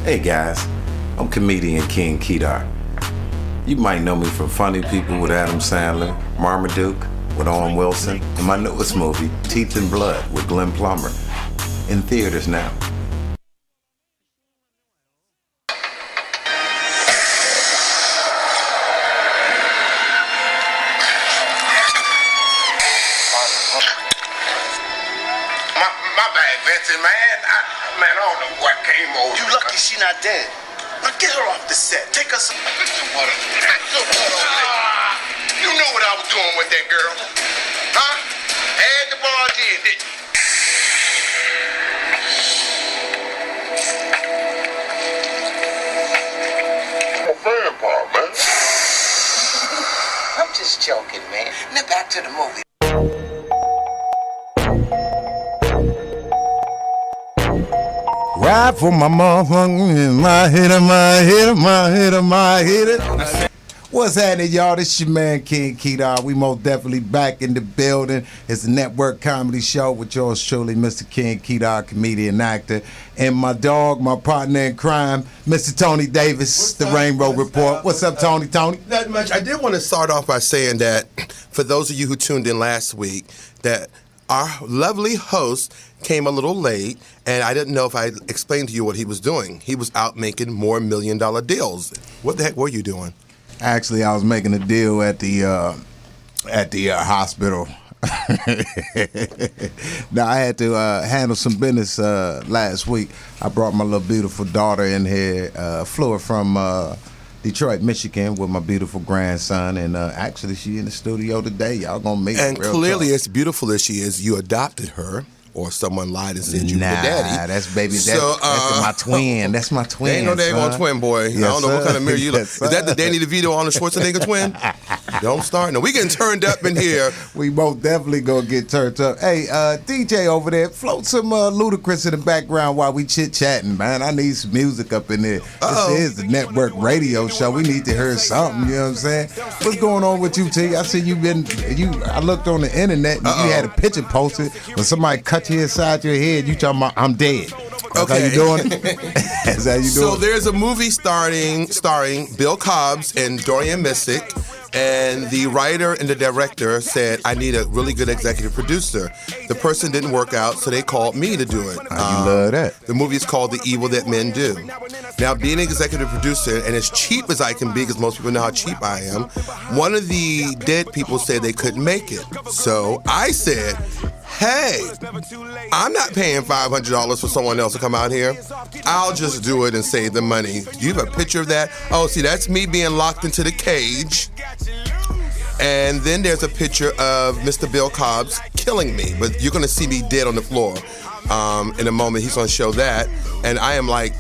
Hey guys, I'm comedian King Kedar. You might know me from Funny People with Adam Sandler, Marmaduke with Owen Wilson, and my newest movie, Teeth and Blood with Glenn Plummer, in theaters now. My bad, Vincent, man. I don't know what came over. You lucky she not dead. Now get her off the set. Take her some. You know what I was doing with that girl, huh? Had the ball in, didn't you? A vampire, man. I'm just joking, man. Now back to the movie. Ride for my motherfucking, my hitter. What's happening, y'all? This your man, King Kedar. We most definitely back in the building. It's a network comedy show with yours truly, Mr. King Kedar, comedian, actor, and my dog, my partner in crime, Mr. Tony Davis, the Rainbow Report. What's up, Tony? Not much. I did want to start off by saying that for those of you who tuned in last week, that our lovely host came a little late, and I didn't know if I explained to you what he was doing. He was out making more $1 million deals. What the heck were you doing? Actually, I was making a deal at the hospital. Now, I had to handle some business last week. I brought my little beautiful daughter in here, flew her from Detroit, Michigan, with my beautiful grandson, and actually, she in the studio today. Y'all gonna meet her. And clearly, as beautiful as she is, you adopted her. Or someone lied and said you were the daddy. That's baby. That's my twin. That's my twin. Ain't no daggone twin, boy. Yes, I don't know what kind of mirror you look. Is that the Danny DeVito on the Schwarzenegger twin? Don't start. No, we getting turned up in here. We both definitely gonna get turned up. Hey, DJ over there, float some Ludacris in the background while we chit chatting, man. I need some music up in there. This is the network radio show. We need to hear something. You know what I'm saying? What's going on with you, T? I see I looked on the internet and you had a picture posted when somebody cut you inside your head. You talking about I'm dead. That's how you doing it? That's how you doing So there's a movie starring Bill Cobbs and Dorian Missick, and the writer and the director said, I need a really good executive producer. The person didn't work out, so they called me to do it. You love that. The movie is called The Evil That Men Do. Now, being an executive producer, and as cheap as I can be, because most people know how cheap I am, one of the dead people said they couldn't make it. So I said, hey, I'm not paying $500 for someone else to come out here. I'll just do it and save the money. Do you have a picture of that? Oh, see, that's me being locked into the cage. And then there's a picture of Mr. Bill Cobbs killing me. But you're going to see me dead on the floor in a moment. He's going to show that. And I am like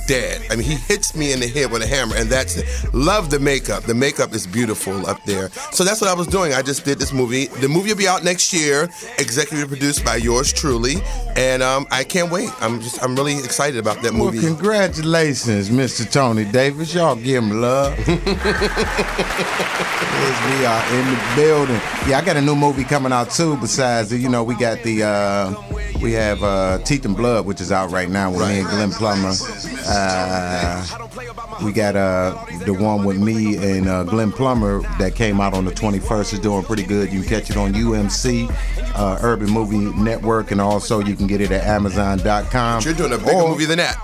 dead. I mean, he hits me in the head with a hammer, and that's it. Love the makeup. The makeup is beautiful up there. So that's what I was doing. I just did this movie. The movie will be out next year, executive produced by yours truly, and I can't wait. I'm really excited about that movie. Well, congratulations, Mr. Tony Davis. Y'all give him love. Yes, we are in the building. Yeah, I got a new movie coming out too. Besides, we got we have Teeth and Blood, which is out right now with me and Glenn Plummer. We got the one with me and Glenn Plummer that came out on the 21st. Is doing pretty good. You can catch it on UMC, Urban Movie Network, and also you can get it at Amazon.com. You're doing a bigger movie than that.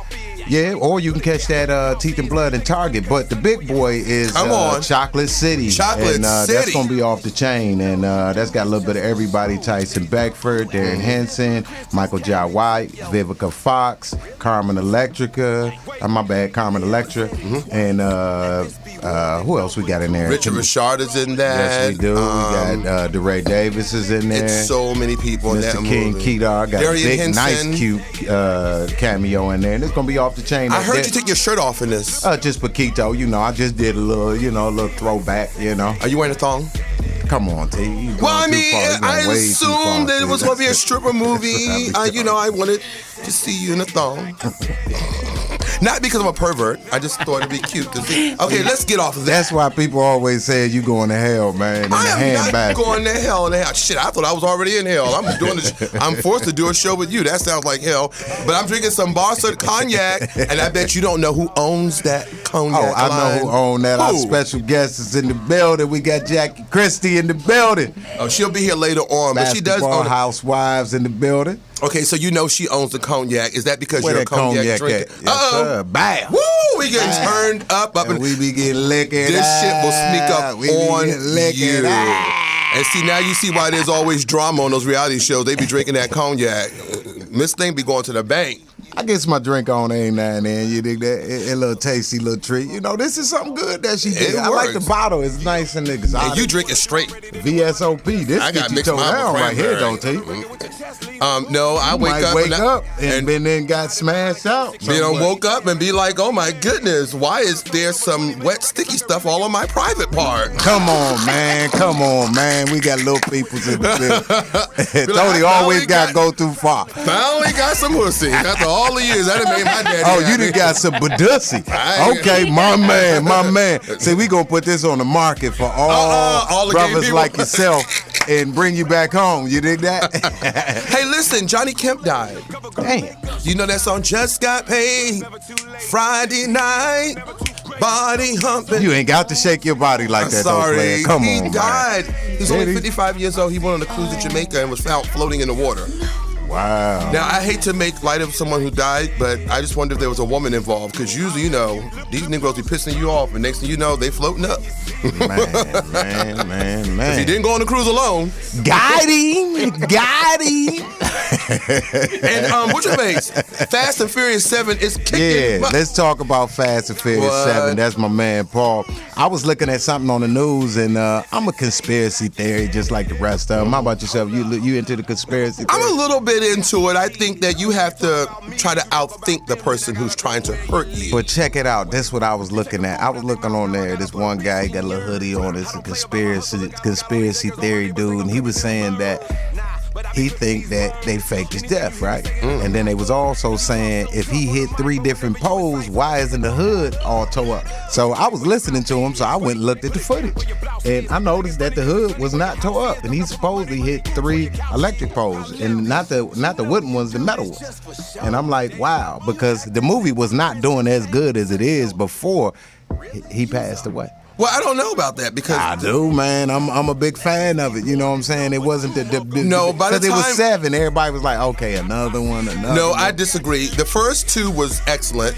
Yeah, or you can catch that Teeth and Blood in Target. But the big boy is Chocolate City. Chocolate City. That's going to be off the chain. And that's got a little bit of everybody. Tyson Beckford, Darren Henson, Michael Jai White, Vivica Fox, Carmen Electra. Carmen Electra. And who else we got in there? Richard Richard is in that. Yes, we do. We got DeRay Davis is in there. It's so many people in that Mr. King movie. Kedar got Darian a big, Henson. nice, cute cameo in there. And it's going to be off the chain. I heard you take your shirt off in this. Just Paquito, I just did a little throwback, Are you wearing a thong? Come on, T. Well, I mean, I assumed that it was going to be a stripper movie. I wanted to see you in a thong. Not because I'm a pervert. I just thought it'd be cute to see. Okay, let's get off of that. That's why people always say you going to hell, man. In I the am handbag. not going to hell in the house. Shit, I thought I was already in hell. I'm forced to do a show with you. That sounds like hell. But I'm drinking some Barca cognac, and I bet you don't know who owns that cognac. Oh, I know who own that. Our special guest is in the building. We got Jackie Christie in the building. Oh, she'll be here later on, but she does Basketball own housewives in the building. Okay, so you know she owns the cognac. Is that because Where you're a that cognac drinker? at? Yes, sir. Bam. Woo! We getting turned up, And we be getting liquored. This shit will sneak up We be on getting liquored. you. And see, now you see why there's always drama on those reality shows. They be drinking that cognac. Miss Thing be going to the bank. I guess my drink on every now and then. You dig that? A little tasty little treat. You know, this is something good that she did. I like the works. bottle. It's nice and exotic. And you drinking straight. VSOP. This I got get you mixed towed mine with down right here, cranberry. don't T? No, I Wake up and then got smashed out. Be done woke up and be like, oh my goodness, why is there some wet sticky stuff all on my private part? Come on, man. Come on, man. We got little peoples in the building. Like, Tony always got to go too far. Finally got some pussy. After all the years, I done made my daddy. Oh, you done got some badussy. Okay, my man. See, we gonna put this on the market for all the gay brothers people. like yourself and bring you back home. You dig that? Hey, listen, Johnny Kemp died. Damn. You know that song, Just Got Paid, Friday night, body humping. You ain't got to shake your body like I'm that, sorry. though, player. Come he on, died. man. He's Did only he? 55 years old. He went on a cruise to Jamaica and was found floating in the water. Wow. Now, I hate to make light of someone who died, but I just wonder if there was a woman involved, because usually, you know, these Negroes be pissing you off, and next thing you know, they floating up. Man. He didn't go on the cruise alone. Got him. And what's your face? Fast and Furious 7 is kicking. Yeah, let's talk about Fast and Furious 7. That's my man, Paul. I was looking at something on the news, and I'm a conspiracy theory just like the rest of them. How about yourself? You into the conspiracy theory? I'm a little bit into it. I think that you have to try to outthink the person who's trying to hurt you. But check it out. That's what I was looking at. I was looking on there. This one guy, he got a little hoodie on. It's a conspiracy theory dude, and he was saying that he think that they faked his death, right? And then they was also saying if he hit 3 different poles, why isn't the hood all tore up? So I was listening to him, so I went and looked at the footage, and I noticed that the hood was not tore up, and he supposedly hit 3 electric poles, and not the wooden ones, the metal ones. And I'm like, wow, because the movie was not doing as good as it is before he passed away. Well, I don't know about that because I do, man. I'm a big fan of it. You know what I'm saying? It wasn't No, by the because it was time- 7. Everybody was like, okay, another one. No, one. I disagree. The first 2 was excellent.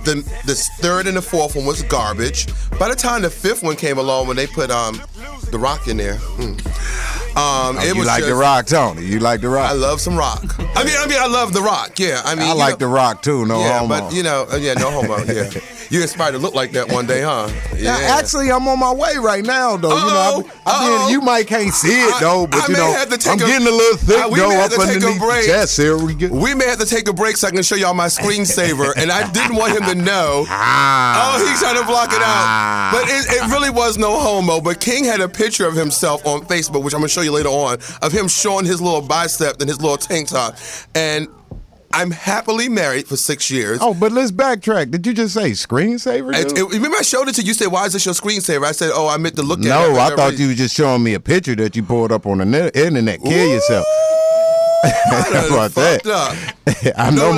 The third and the fourth one was garbage. By the time the 5th one came along, when they put The Rock in there, it you was like just, The Rock, Tony? You like The Rock? I love some Rock. I mean, I love The Rock. Yeah, I mean, I like The Rock too. No yeah, homo. but no homo. Yeah, you inspired to look like that one day, huh? Yeah. Now, actually, I'm on my way right now, though. You might can't see it though, but I may have to take I'm getting a little thick we though may have up to take a underneath the break. chest. Here we go. We may have to take a break so I can show y'all my screensaver, and I didn't want him to know. He's trying to block it out. But it really was no homo. But King had a picture of himself on Facebook, which I'm gonna show you later on, of him showing his little bicep and his little tank top. And I'm happily married for 6 years. Oh, but let's backtrack. Did you just say screensaver? dude? Remember I showed it to you. You said, why is this your screensaver? I said, I meant to look at it. No, I thought you were just showing me a picture that you pulled up on the internet. Kill yourself. How about that? I know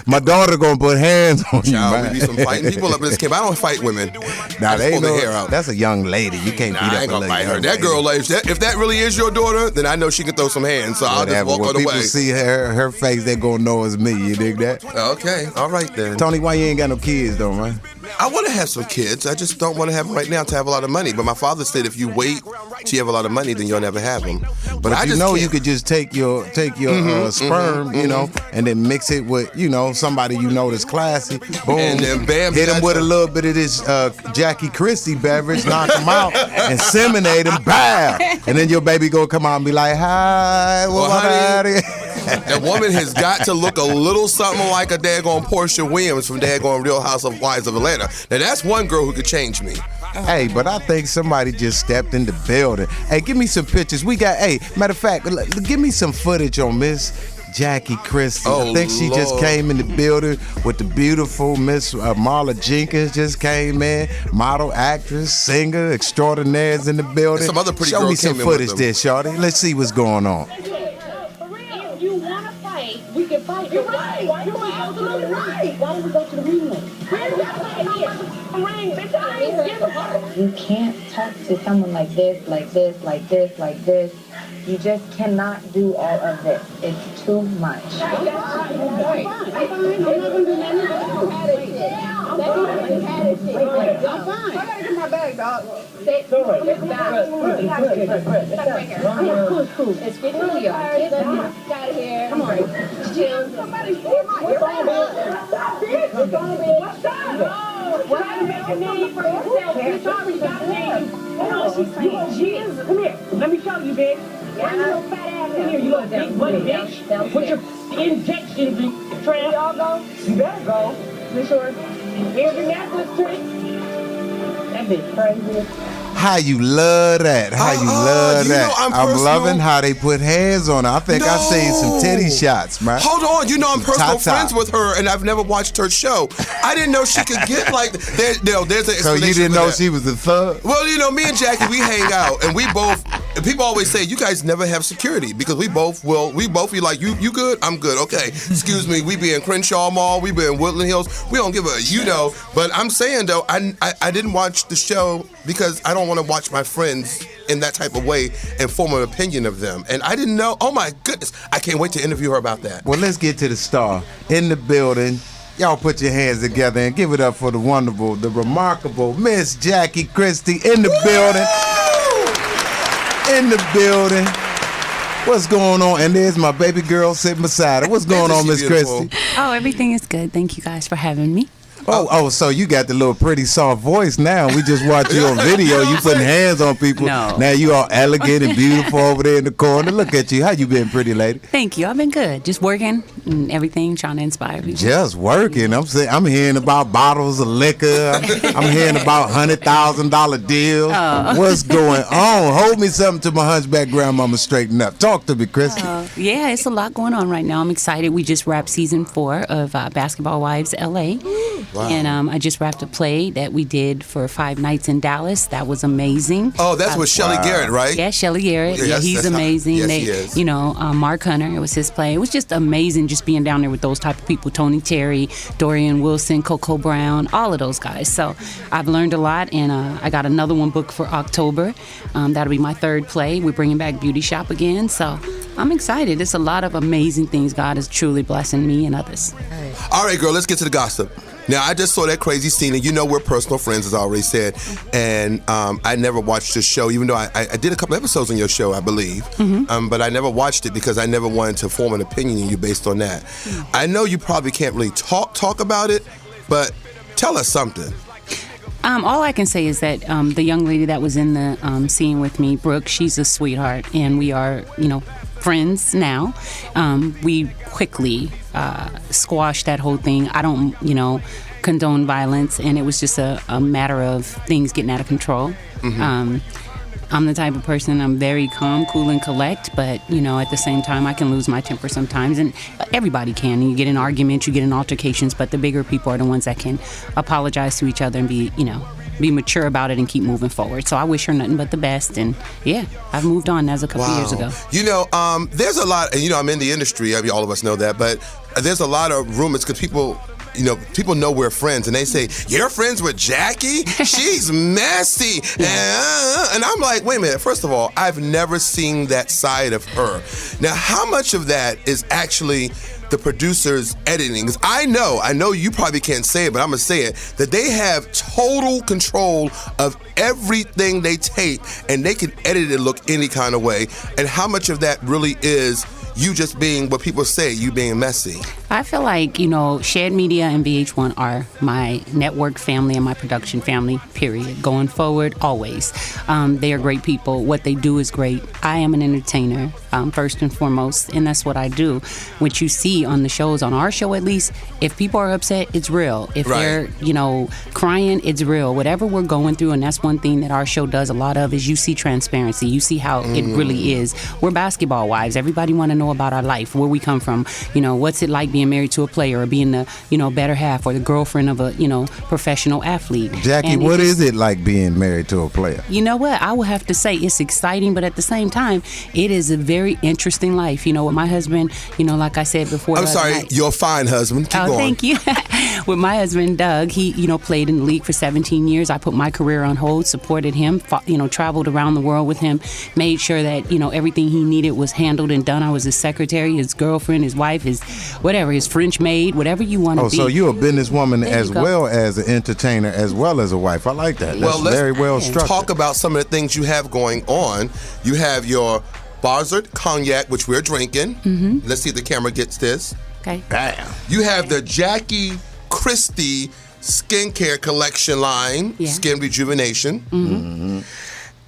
my daughter gonna put hands on you, Child, man. we be some fighting people up in this camp. I don't fight women. Now they pull the know hair out. that's a young lady. You can't beat I up ain't a gonna lady. fight her. That girl, if that really is your daughter, then I know she can throw some hands. So I'll just walk when on the people way. see her face, they gonna know it's me. You dig that? Okay, all right then. Tony, why you ain't got no kids though, man? I want to have some kids. I just don't want to have them right now to have a lot of money. But my father said if you wait till you have a lot of money, then you'll never have them. But I just you could just take your sperm, you know, and then mix it with somebody that's classy. Boom, And then bam, hit him that's with a a- little bit of this Jackie Christie beverage, knock him out, inseminate him, bam, and then your baby go come out and be like, hi, Well, honey. That woman has got to look a little something like a daggone Portia Williams from daggone Real House of Wives of Atlanta. Now that's one girl who could change me. Hey, but I think somebody just stepped in the building. Hey, give me some pictures. We got, matter of fact, give me some footage on Miss Jackie Christie. Oh, I think she just Lord. came in the building with the beautiful Miss Marla Jenkins just came in. Model, actress, singer, extraordinaires in the building. And some other pretty Show girl me some came in with footage them. there, shorty. Let's see what's going on. If you want to fight, we can fight. You're right. You're absolutely right. Why don't we go to the ring? You can't talk to someone like this, like this, like this, like this. You just cannot do all of this. It's too much. I'm not going to do nothing. I'm fine. I gotta get my bag, dog. It's cool. It's 50 of y'all. Get out of here. Come on. Chill. Somebody's what's on bed? Stop this. What's on bed? What's up? Well, I make a name for yourself. Bitch, I already got a name. You know what she's saying? She is. Come here. Let me show you, bitch. Why you little fat ass in here? You little big buddy, bitch. Put your injections in tramp. Y'all go? You better go. You sure? Here's your necklace trick. That bitch crazy. How you love that? How you love that? I'm loving how they put hands on her. I think I seen some titty shots, man. Hold on, you know I'm personal Ta-ta. friends with her, and I've never watched her show. I didn't know she could get like. There's an explanation. So you didn't for know that. she was a thug? Well, you know, me and Jackie, we hang out, and we both. And people always say you guys never have security because we both be like, you good? I'm good. Okay, excuse me. We be in Crenshaw Mall, we be in Woodland Hills. We don't give a But I'm saying though, I didn't watch the show because I don't want to watch my friends in that type of way and form an opinion of them. And I didn't know. Oh my goodness, I can't wait to interview her about that. Well, let's get to the star in the building. Y'all put your hands together and give it up for the wonderful, the remarkable Miss Jackie Christie in the building. In the building. What's going on? And there's my baby girl sitting beside her. What's going on, Miss Christie? Oh, everything is good. Thank you guys for having me. Oh, so you got the little pretty soft voice now. We just watch you on video. You putting hands on people. No. Now you all elegant and beautiful over there in the corner. Look at you. How you been, pretty lady? Thank you. I've been good. Just working and everything, trying to inspire people. Just working. I'm hearing about bottles of liquor. I'm hearing about $100,000 deals. What's going on? Hold me something to my hunchback grandmama straighten up. Talk to me, Christy. Yeah, it's a lot going on right now. I'm excited. We just wrapped season 4 of Basketball Wives LA. Wow. And I just wrapped a play that we did for 5 nights in Dallas. That was amazing. Oh, that's with Shelley Garrett, right? Yeah, Shelley Garrett. Yes, yeah, he's amazing. Yes, he is. You know, Mark Hunter, it was his play. It was just amazing just being down there with those type of people. Tony Terry, Dorian Wilson, Coco Brown, all of those guys. So I've learned a lot, and I got another one booked for October. That'll be my 3rd play. We're bringing back Beauty Shop again. So I'm excited. It's a lot of amazing things. God is truly blessing me and others. All right, girl, let's get to the gossip. Now, I just saw that crazy scene, and you know we're personal friends, as I already said, and I never watched the show, even though I did a couple episodes on your show, I believe, but I never watched it because I never wanted to form an opinion on you based on that. I know you probably can't really talk about it, but tell us something. All I can say is that the young lady that was in the scene with me, Brooke, she's a sweetheart, and we are, friends now. We quickly squashed that whole thing. I don't, condone violence, and it was just a matter of things getting out of control. I'm the type of person, I'm very calm, cool, and collect, but, at the same time, I can lose my temper sometimes, and everybody can. You get in arguments, you get in altercations, but the bigger people are the ones that can apologize to each other and be mature about it and keep moving forward. So I wish her nothing but the best, and yeah, I've moved on as a couple years ago. There's a lot, and I'm in the industry, I mean, all of us know that, but there's a lot of rumors because people know we're friends, and they say, you're friends with Jackie? She's messy. And I'm like, wait a minute. First of all, I've never seen that side of her. Now, how much of that is actually the producers editing? Because I know you probably can't say it, but I'm going to say it, that they have total control of everything they tape, and they can edit it look any kind of way. And how much of that really is you just being what people say, you being messy? I feel like, Shared Media and VH1 are my network family and my production family, period. Going forward, always. They are great people. What they do is great. I am an entertainer. first and foremost, and that's what I do. What you see on the shows, on our show at least, if people are upset, it's real. If they're, crying, it's real. Whatever we're going through, and that's one thing that our show does a lot of, is you see transparency. You see how it really is. We're basketball wives. Everybody want to know about our life, where we come from. What's it like being married to a player, or being the, better half, or the girlfriend of a, professional athlete. Jackie, and what is it like being married to a player? You know what? I will have to say it's exciting, but at the same time, it is a very interesting life. With my husband, like I said before. I'm sorry, your fine husband. Keep going. Thank you. With my husband, Doug, he, played in the league for 17 years. I put my career on hold, supported him, traveled around the world with him, made sure that, everything he needed was handled and done. I was his secretary, his girlfriend, his wife, his whatever, his French maid, whatever you want to be. Oh, so you're a businesswoman as well as an entertainer, as well as a wife. I like that. That's very well structured. Talk about some of the things you have going on. You have your Barzard Cognac, which we're drinking. Mm-hmm. Let's see if the camera gets this. Okay. Bam. You have the Jackie Christie skincare collection line, Skin Rejuvenation. Mm-hmm.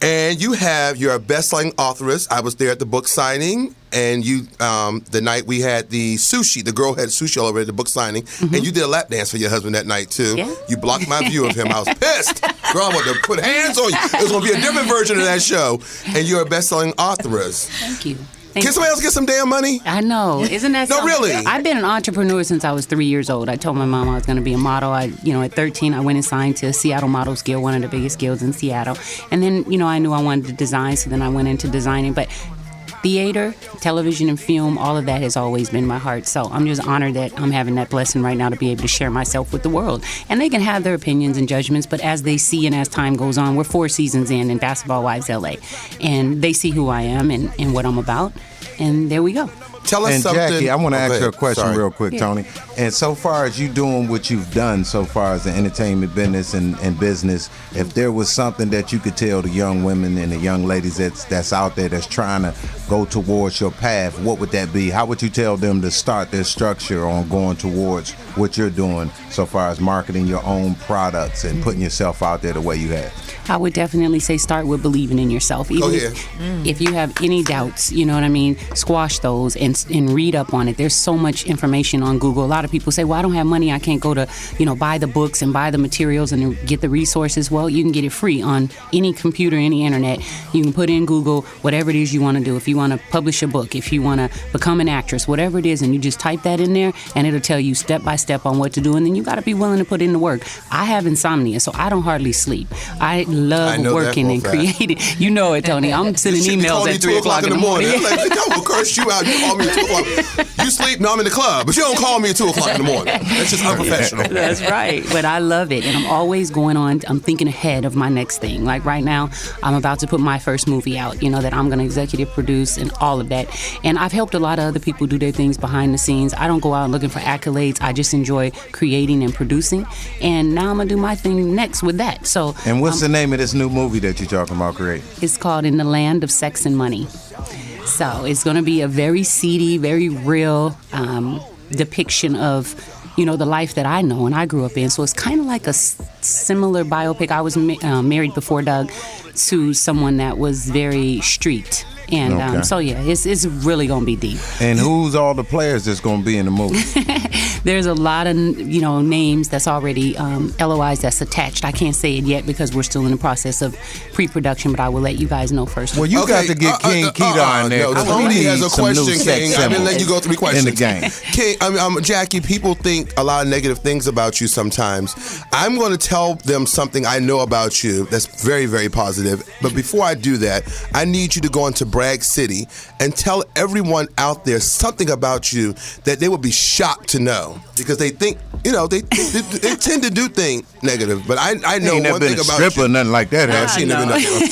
And you have your best-selling authoress. I was there at the book signing, and you, the night we had the sushi, the girl had sushi all over at the book signing, and you did a lap dance for your husband that night, too. Yeah. You blocked my view of him. I was pissed. Girl, I wanted to put hands on you. It was going to be a different version of that show. And you're a best-selling authoress. Thank you. Can somebody else get some damn money? I know. Isn't that No, really? I've been an entrepreneur since I was 3 years old. I told my mom I was going to be a model. At 13, I went and signed to Seattle Models Guild, one of the biggest guilds in Seattle. And then, I knew I wanted to design, so then I went into designing. But theater, television, and film, all of that has always been my heart. So I'm just honored that I'm having that blessing right now to be able to share myself with the world. And they can have their opinions and judgments, but as they see and as time goes on, we're 4 seasons in Basketball Wives LA. And they see who I am and what I'm about. And there we go. Tell us something. Jackie, I want to ask you a question real quick, Yeah. Tony. And so far as you doing what you've done so far as the entertainment business and business, if there was something that you could tell the young women and the young ladies that's out there that's trying to go towards your path, what would that be? How would you tell them to start their structure on going towards what you're doing so far as marketing your own products and putting yourself out there the way you have? I would definitely say start with believing in yourself. Even if you have any doubts, you know what I mean, squash those and read up on it. There's so much information on Google. A lot of people say, well, I don't have money. I can't go to, buy the books and buy the materials and get the resources. Well, you can get it free on any computer, any internet. You can put in Google whatever it is you want to do. If you want to publish a book, if you want to become an actress, whatever it is, and you just type that in there and it'll tell you step by step on what to do. And then you got to be willing to put in the work. I have insomnia, so I don't hardly sleep. I love working and creating. You know it, Tony. I'm sending emails at 2 o'clock in the morning. I'm like, I will curse you out. You call me at 2 o'clock. You sleep? No, I'm in the club. But you don't call me at 2 o'clock in the morning. That's just unprofessional. That's right. But I love it. And I'm always going on. I'm thinking ahead of my next thing. Like right now, I'm about to put my first movie out, that I'm going to executive produce and all of that. And I've helped a lot of other people do their things behind the scenes. I don't go out looking for accolades. I just enjoy creating and producing. And now I'm going to do my thing next with that. So. And what's the name of this new movie that you're talking about creating? It's called In the Land of Sex and Money. So it's going to be a very seedy, very real depiction of, the life that I know and I grew up in. So it's kind of like a similar biopic. I was married before Doug to someone that was very street. And so, it's really going to be deep. And who's all the players that's going to be in the movie? There's a lot of, names that's already LOIs that's attached. I can't say it yet because we're still in the process of pre-production, but I will let you guys know first. Well, you got to get King Kedar in there. No, Tony has a question, King. I've been letting you go 3 questions. In the game. King, Jackie, people think a lot of negative things about you sometimes. I'm going to tell them something I know about you that's very, very positive. But before I do that, I need you to go into Bragg City and tell everyone out there something about you that they would be shocked to know, because they think, they tend to do things negative. But I know one thing about you. Ain't never been a stripper or nothing like that.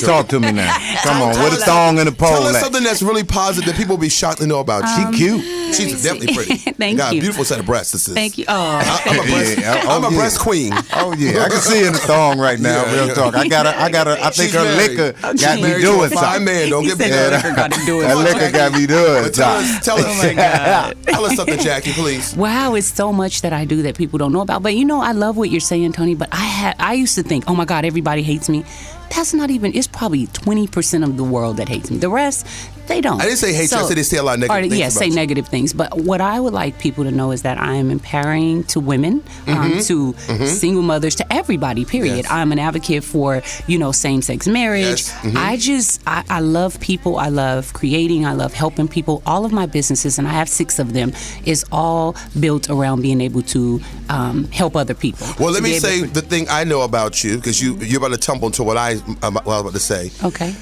Talk to me now. Come on, with a thong and a pole. Tell us something that's really positive that people will be shocked to know about you. She cute. She's definitely pretty. Thank you. Got a beautiful set of breasts. This is. Thank you. I'm a breast queen. Oh yeah, I can see in the thong right now. Real talk. I think her liquor got me doing something. Fine man, don't get me that liquor got me doing something. Tell us something, Jackie, please. Wow, it's so much that I do that people don't know about. But I love what you're saying, Tony. But I used to think, oh my God, everybody hates me. That's not even. It's probably 20% of the world that hates me. The rest, They don't. I didn't say hate you. I said they say a lot of negative things. Yeah, say negative things. But what I would like people to know is that I am empowering to women, to single mothers, to everybody, period. Yes. I'm an advocate for, same-sex marriage. Yes. I love people. I love creating. I love helping people. All of my businesses, and I have 6 of them, is all built around being able to help other people. Well, let me say the thing I know about you, because you're about to tumble into what I was about to say. Okay.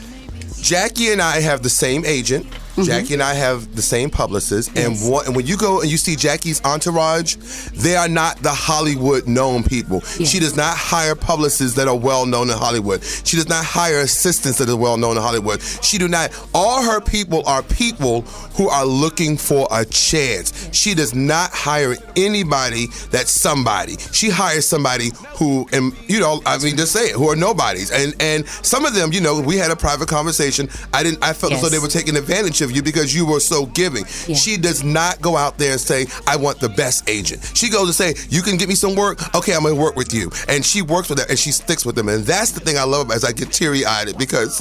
Jackie and I have the same agent. Jackie and I have the same publicist, Yes. and when you go and you see Jackie's entourage, they are not the Hollywood known people. Yes. She does not hire publicists that are well known in Hollywood. She does not hire assistants that are well known in Hollywood. She do not. All her people are people who are looking for a chance. She does not hire anybody that's somebody. She hires somebody who, and just say it, who are nobodies. And some of them, we had a private conversation. I felt as though they were taking advantage of you because you were so giving. Yeah. She does not go out there and say, I want the best agent. She goes to say, you can get me some work? Okay, I'm going to work with you. And she works with them and she sticks with them. And that's the thing I love about it, as I get teary-eyed because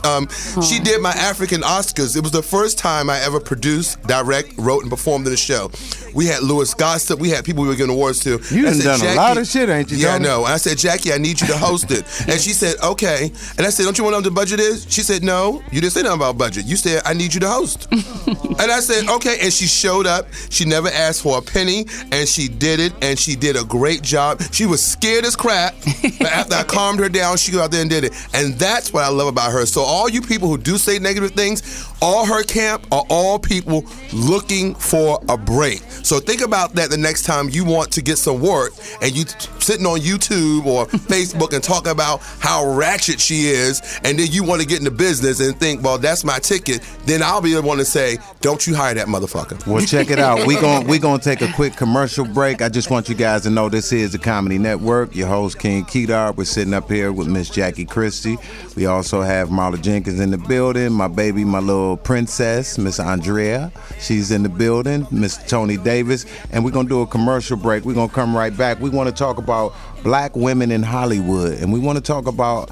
she did my African Oscars. It was the first time I ever produced, direct, wrote, and performed in a show. We had Louis Gossett. We had people we were giving awards to. You done a lot of shit, ain't you? Yeah, I know. And I said, Jackie, I need you to host it. And she said, okay. And I said, don't you want to know what the budget is? She said, no, you didn't say nothing about budget. You said, I need you to host. And I said, okay. And she showed up. She never asked for a penny. And she did it. And she did a great job. She was scared as crap. But after I calmed her down, she got out there and did it. And that's what I love about her. So all you people who do say negative things, all her camp are all people looking for a break. So think about that the next time you want to get some work and you sitting on YouTube or Facebook and talk about how ratchet she is, and then you want to get into business and think, well, that's my ticket, then I'll be the one to say, don't you hire that motherfucker. Well, check it out. We gonna take a quick commercial break. I just want you guys to know this is the Comedy Network. Your host, King Kedar. We're sitting up here with Miss Jackie Christie. We also have Marla Jenkins in the building. My baby, my little princess, Miss Andrea. She's in the building. Miss Tony Davis. And we're gonna do a commercial break. We're gonna come right back. We want to talk about black women in Hollywood, and we want to talk about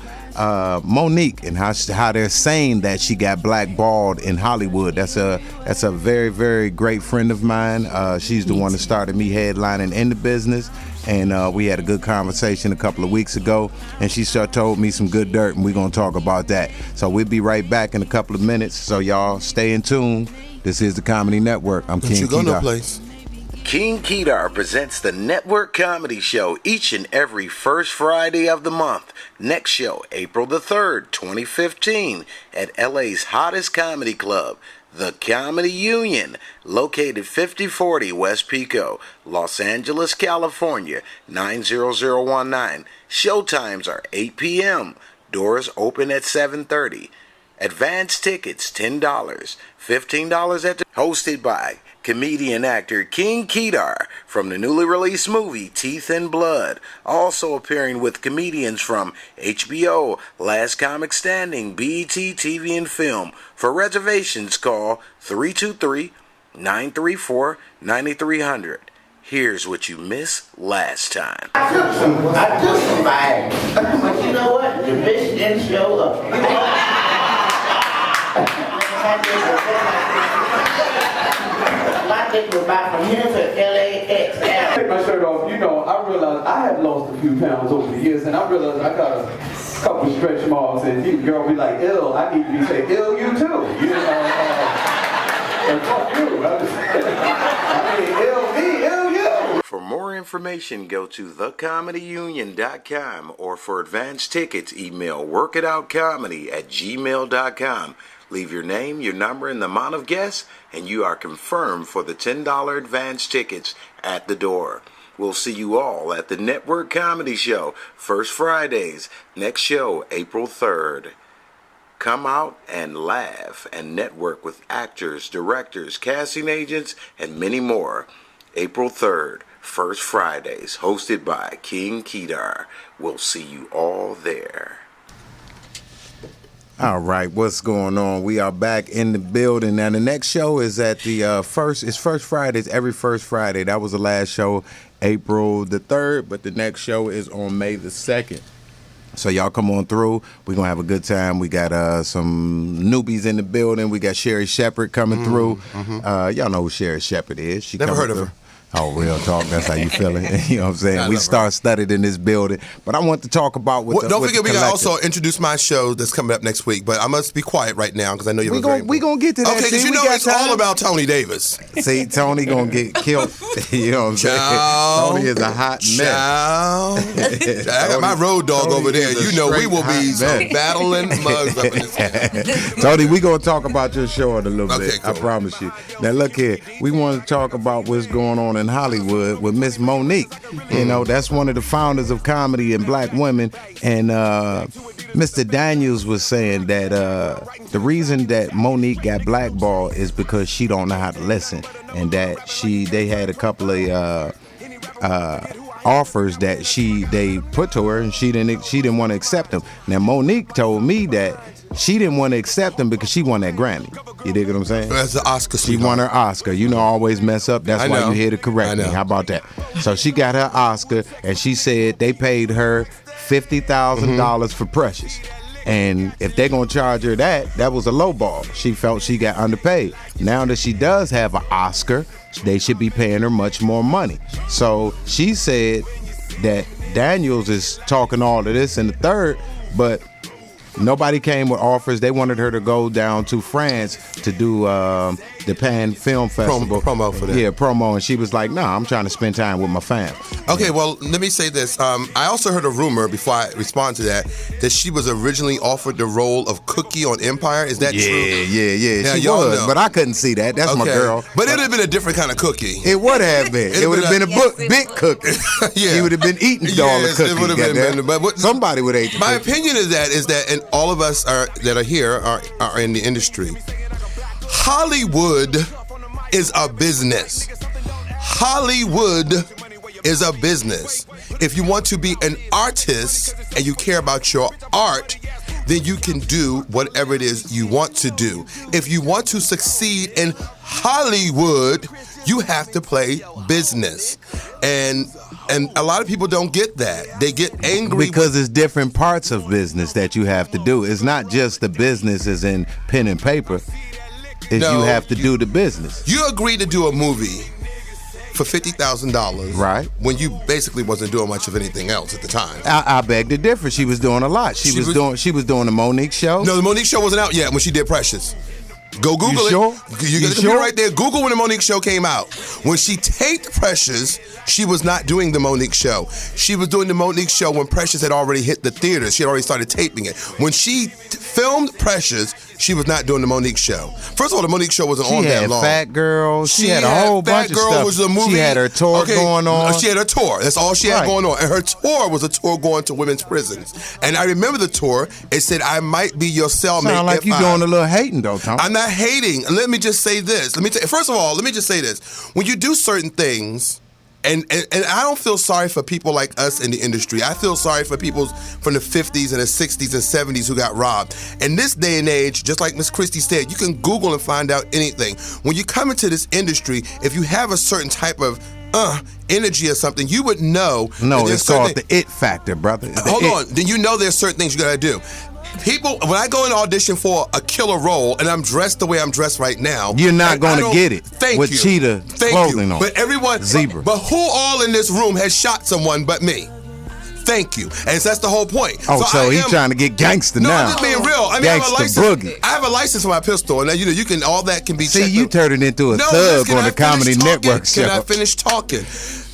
Monique and how they're saying that she got blackballed in Hollywood. That's a very, very great friend of mine. She's the one that started me headlining in the business, and we had a good conversation a couple of weeks ago, and she told me some good dirt, and we're gonna talk about that. So we'll be right back in a couple of minutes. So y'all stay in tune. This is the Comedy Network. I'm King Kedar. No place. King Kedar presents the Network Comedy Show each and every first Friday of the month. Next show, April the 3rd, 2015, at LA's hottest comedy club, The Comedy Union, located 5040 West Pico, Los Angeles, California, 90019. Showtimes are 8 p.m. Doors open at 7:30. Advance tickets, $10, $15 at the... Hosted by comedian actor King Kedar from the newly released movie Teeth and Blood. Also appearing with comedians from HBO, Last Comic Standing, BET TV and Film. For reservations, call 323-934-9300. Here's what you missed last time. I took some bags, but you know what? The bitch didn't show up. My dick was about from here to LAX. Take my shirt off, I realized I had lost a few pounds over the years, and I realized I got a couple stretch marks, and the girl be like, ill, I need to be saying, ill, you too. And fuck you. I mean, ill me, ill you. For more information, go to thecomedyunion.com, or for advance tickets, email workitoutcomedy@gmail.com. Leave your name, your number, and the amount of guests, and you are confirmed for the $10 advance tickets at the door. We'll see you all at the Network Comedy Show, first Fridays. Next show, April 3rd. Come out and laugh and network with actors, directors, casting agents, and many more. April 3rd, first Fridays, hosted by King Kedar. We'll see you all there. All right, what's going on? We are back in the building. Now, the next show is at the first Fridays, every first Friday. That was the last show, April the 3rd, but the next show is on May the 2nd. So y'all come on through. We're going to have a good time. We got some newbies in the building. We got Sherry Shepherd coming through. Y'all know who Sherry Shepherd is. She Never heard of through. her. Oh, real talk. That's how you feeling. You know what I'm saying? We star-studded in this building. But I want to talk about don't forget, we got to also introduce my show that's coming up next week. But I must be quiet right now because I know you're very We going to get to that. Okay, because you know it's all about Tony Davis. See, Tony going to get killed. You know what I'm saying? Tony is a hot mess. I got my road dog over there. You know we will be battling mugs up in this house. Tony, we going to talk about your show in a little bit. Cool. I promise you. Now, look here. We want to talk about what's going on in Hollywood with Miss Monique. You know, that's one of the founders of comedy and black women. And Mr. Daniels was saying that the reason that Monique got blackballed is because she don't know how to listen, and that they had a couple of offers that they put to her, and she didn't want to accept them. Now Monique told me that she didn't want to accept them because she won that Grammy. You dig what I'm saying? That's the Oscar. She won her Oscar. You know, I always mess up. That's why you're here to correct me. How about that? So she got her Oscar, and she said they paid her $50,000 for Precious. And if they're going to charge her that was a low ball. She felt she got underpaid. Now that she does have an Oscar, they should be paying her much more money. So she said that Daniels is talking all of this in the third, but nobody came with offers. They wanted her to go down to France to do the Pan Film Festival. Promo for that. Yeah, promo. And she was like, nah, I'm trying to spend time with my fam. Okay, well, let me say this. I also heard a rumor, before I respond to that she was originally offered the role of Cookie on Empire. Is that true? Yeah. She was, but I couldn't see that. That's my girl. But it would have been a different kind of cookie. It would have been. It would have been a big cookie. Yeah. He would have been eating all the cookies. It would have been. But somebody would have ate the My cookie. opinion is that, and all of us that are here are in the industry. Hollywood is a business. Hollywood is a business. If you want to be an artist and you care about your art, then you can do whatever it is you want to do. If you want to succeed in Hollywood, you have to play business. And a lot of people don't get that. They get angry because it's different parts of business that you have to do. It's not just the business as in pen and paper. You have to do the business. You agreed to do a movie for $50,000, right? When you basically wasn't doing much of anything else at the time. I beg to differ. She was doing a lot. She was doing the Monique show. No, the Monique show wasn't out yet when she did Precious. Go Google sure? it. You got the computer right there. Google when the Monique show came out. When she taped Precious, she was not doing the Monique show. She was doing the Monique show when Precious had already hit the theaters. She had already started taping it. When she filmed Precious, she was not doing the Monique show. First of all, the Monique show wasn't on that long. She had Fat Girl. She had a whole bunch of stuff. Fat Girl was a movie. She had her tour going on. She had her tour. That's all she had going on. And her tour was a tour going to women's prisons. And I remember the tour. It said, I might be your cellmate. Sound like you doing a little hating, though, Tom. I'm not hating. Let me just say this. First of all, let me just say this. When you do certain things, and I don't feel sorry for people like us in the industry. I feel sorry for people from the 50s and the 60s and 70s who got robbed. In this day and age, just like Miss Christie said, you can Google and find out anything. When you come into this industry, if you have a certain type of energy or something, you would know. No, it's called the it factor, brother. Hold on. Then you know there's certain things you got to do. People, when I go and audition for a killer role and I'm dressed the way I'm dressed right now, you're not going to get it with cheetah clothing on. But everyone, zebra. But who all in this room has shot someone but me? Thank you. And that's the whole point. Oh, so he's trying to get gangster now. No, I'm just being real. I mean, I have a license. Boogie. I have a license for my pistol, and you can all that can be. See, you turned it into a thug on the Comedy Network show. Can I finish talking?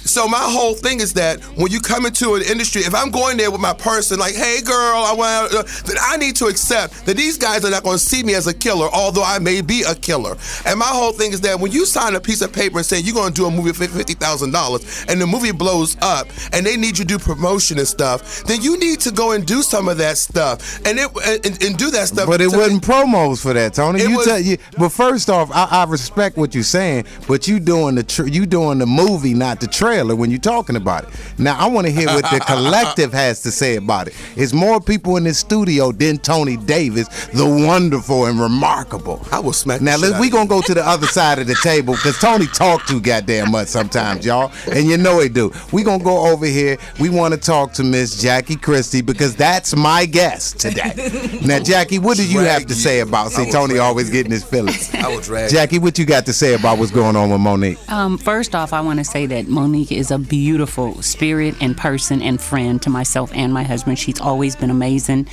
So my whole thing is that when you come into an industry, if I'm going there with my person, like, hey girl, then I need to accept that these guys are not going to see me as a killer, although I may be a killer. And my whole thing is that when you sign a piece of paper and say you're going to do a movie for $50,000 and the movie blows up and they need you to do promotion and stuff, then you need to go and do some of that stuff and do that stuff. But it wasn't promos for that, Tony. But first off, I respect what you're saying, but you doing the movie, not the trailer. trailer when you're talking about it. Now, I want to hear what the collective has to say about it. It's more people in this studio than Tony Davis, the wonderful and remarkable. I will smack Now, we're going to go to the other side of the table because Tony talk too goddamn much sometimes, y'all. And you know he do. We're going to go over here. We want to talk to Miss Jackie Christie because that's my guest today. Now, Jackie, what do you have to say about? See, Tony always getting his feelings. I will drag. Jackie, what you got to say about what's going on with Monique? First off, I want to say that Monique is a beautiful spirit and person and friend to myself and my husband. She's always been amazing.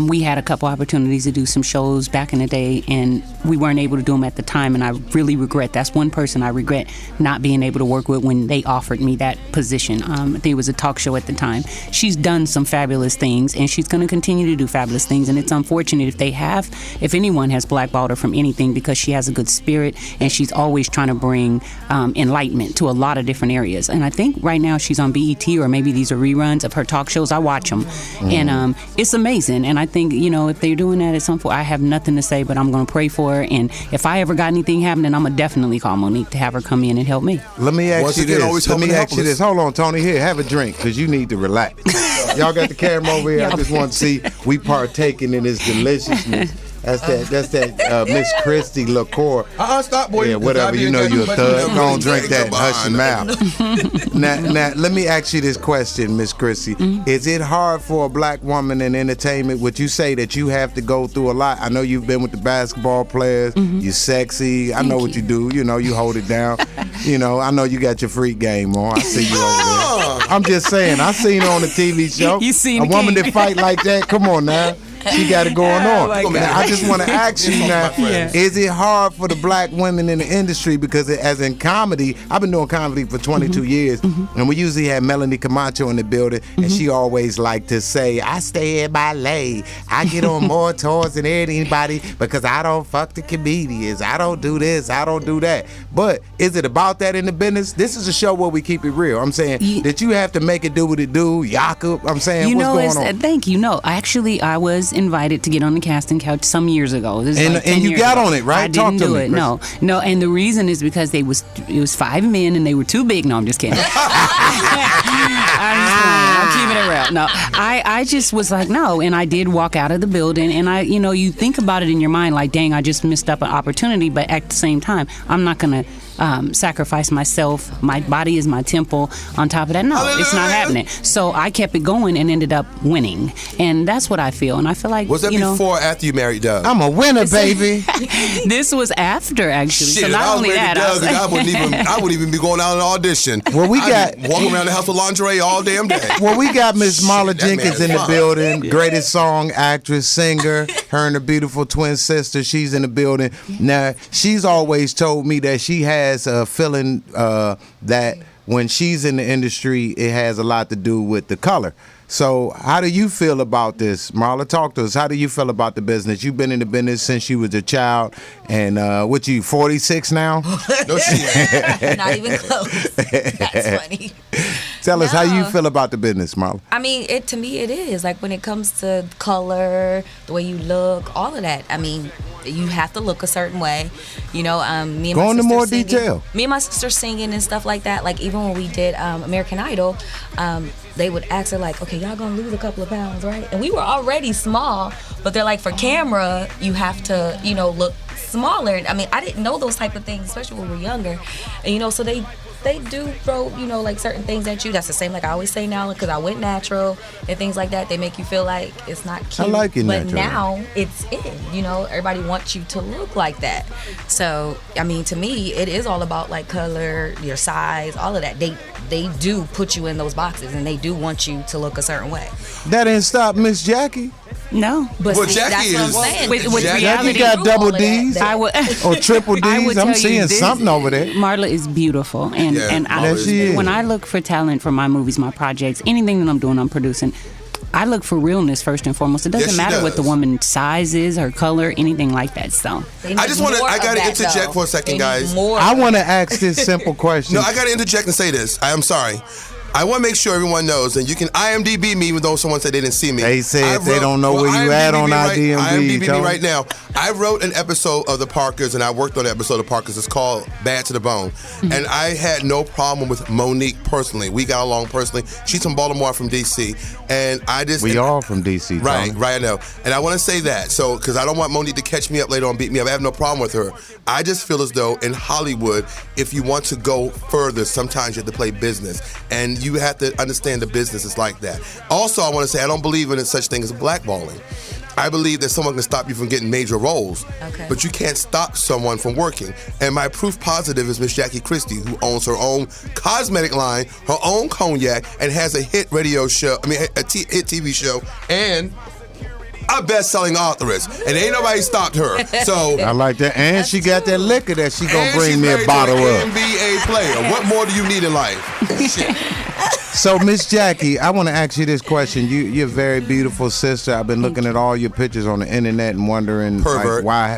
We had a couple opportunities to do some shows back in the day, and we weren't able to do them at the time, and I really regret. That's one person I regret not being able to work with when they offered me that position. I think it was a talk show at the time. She's done some fabulous things, and she's going to continue to do fabulous things, and it's unfortunate if anyone has blackballed her from anything, because she has a good spirit, and she's always trying to bring enlightenment to a lot of different areas. And I think right now she's on BET, or maybe these are reruns of her talk shows. I watch them, and it's amazing. And I think, if they're doing that at some point, I have nothing to say, but I'm going to pray for her. And if I ever got anything happening, I'm going to definitely call Monique to have her come in and help me. Let me ask you this. Hold on, Tony. Here, have a drink, because you need to relax. Y'all got the camera over here. I just want to see we partaking in this deliciousness. That's that Miss Christie liqueur. Stop, boy. Yeah, whatever. You know you're a thug. Don't drink that and hush your mouth. Now, let me ask you this question, Miss Christie. Is it hard for a black woman in entertainment? Would you say that you have to go through a lot? I know you've been with the basketball players. You're sexy. I know what you do. You hold it down. I know you got your freak game on. I see you over there. I'm just saying. I seen her on the TV show. You seen a woman that fight like that? Come on now. She got it going on. I just want to ask you now, is it hard for the black women in the industry? Because as in comedy, I've been doing comedy for 22 years, and we usually have Melanie Camacho in the building, and she always like to say, I stay in my lane. I get on more tours than anybody because I don't fuck the comedians. I don't do this. I don't do that. But is it about that in the business? This is a show where we keep it real. I'm saying that you have to make it do what it do. Jakob, I'm saying, what's going on? Thank you. No, actually, I was invited to get on the casting couch some years ago. And you got on it, right? I didn't do it. No. And the reason is because it was 5 men and they were too big. No, I'm just kidding. I'm keeping it real. No, I just was like, no, and I did walk out of the building, and you think about it in your mind like, dang, I just missed up an opportunity, but at the same time, I'm not gonna sacrifice myself. My body is my temple. On top of that, no, it's not happening. So I kept it going and ended up winning, and that's what I feel. And I feel like, was that before or after you married Doug? I'm a winner, baby. This was after, actually. Shit, so not only that, I wouldn't even be going out on an audition. Well, we got walking around the house with lingerie all damn day. Well, we got Miss Marla Jenkins in the building. Greatest song, actress, singer. Her and her beautiful twin sister. She's in the building. Now, she's always told me that she has a feeling that when she's in the industry, it has a lot to do with the color. So how do you feel about this, Marla? Talk to us. How do you feel about the business? You've been in the business since you was a child, and what you 46 now? No, she ain't. Not even close. That's funny. Tell us how you feel about the business, Marla. I mean, to me it is like when it comes to color, the way you look, all of that. I mean, you have to look a certain way, me and my Go into more singing, detail. Me and my sister singing and stuff like that. Like even when we did American Idol, they would ask her like, okay, y'all gonna lose a couple of pounds, right? And we were already small, but they're like, for camera, you have to, look smaller. I mean, I didn't know those type of things, especially when we were younger. And so they do throw, like certain things at you. That's the same, like I always say now, because I went natural and things like that. They make you feel like it's not cute. I like it but natural. Now it's in, everybody wants you to look like that. So, I mean, to me, it is all about like color, your size, all of that. They do put you in those boxes and they do want you to look a certain way. That didn't stop Miss Jackie. No, but well, see, Jackie that's what I'm saying. With Jackie reality, got double D's or triple D's. I'm seeing something over there. Marla is beautiful, and when I look for talent for my movies, my projects, anything that I'm doing, I'm producing, I look for realness first and foremost. It doesn't matter what the woman's size is, her color, anything like that. So I got to interject for a second, guys. I want to ask this simple question. No, I got to interject and say this. I am sorry. I want to make sure everyone knows, and you can IMDb me even though someone said they didn't see me. They said they don't know where you at on IMDb. IMDb me right now. I wrote an episode of The Parkers, and I worked on an episode of Parkers. It's called Bad to the Bone. And I had no problem with Monique personally. We got along personally. She's from Baltimore, from D.C. And I just... We all from D.C., Right, I know. And I want to say that, so because I don't want Monique to catch me up later on, beat me up. I have no problem with her. I just feel as though in Hollywood, if you want to go further, sometimes you have to play business. And you have to understand the business is like that. Also, I want to say I don't believe in such thing as blackballing. I believe that someone can stop you from getting major roles, but you can't stop someone from working. And my proof positive is Miss Jackie Christie, who owns her own cosmetic line, her own cognac, and has a hit radio show, hit TV show, and a best-selling authoress, and ain't nobody stopped her. So I like that, and she got that liquor that she gonna bring me a bottle of. NBA player. What more do you need in life? Shit. So, Miss Jackie, I want to ask you this question. You're a very beautiful sister. I've been looking at all your pictures on the internet and wondering like, why.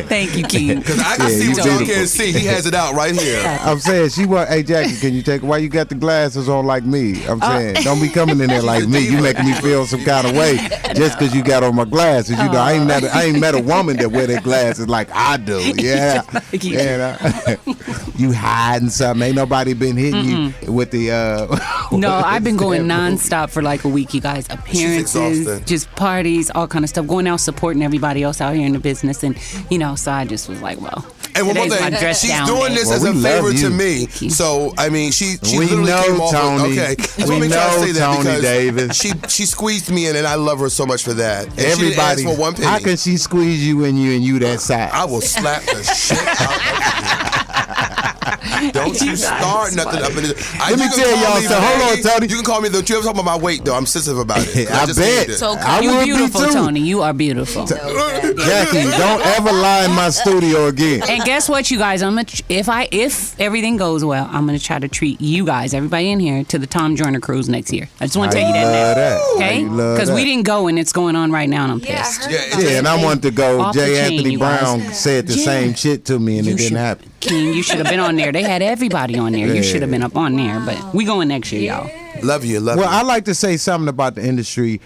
Thank you, Keith. Because I can see what y'all can't see. He has it out right here. I'm saying hey Jackie, can you take? Why you got the glasses on like me? I'm saying don't be coming in there like me. You making me feel some kind of way just because you got on my glasses. You know, I ain't met a woman that wear their glasses like I do. Yeah, you hiding something. Ain't nobody been hitting you with the. No, I've been going nonstop for like a week, you guys. Appearances, just parties, all kind of stuff. Going out supporting everybody else out here in the business, and so I just was like, well. And one more thing, she's doing this as a favor to me. So I mean, she literally came off. Okay, we know Tony Davis. She squeezed me in, and I love her so much for that. And everybody, she didn't ask for one penny. How can she squeeze you and you that size? I will slap the shit out of you. Don't you start nothing up in this. Let me tell y'all something. Hold on, Tony. You can call me the. You ever talk about my weight though? I'm sensitive about it. I bet. So you're beautiful, Tony. You are beautiful. Jackie, don't ever lie in my studio again. And guess what, you guys? If everything goes well, I'm gonna try to treat you guys, everybody in here, to the Tom Joyner cruise next year. I just want to tell you that now. Okay? Because we didn't go, and it's going on right now, and I'm pissed. Yeah, and I wanted to go. J. Anthony Brown said the same shit to me, and it didn't happen. King, you should have been on there. They had everybody on there. You should have been up on there, but we going next year, y'all. Love you. Well, I like to say something about the industry.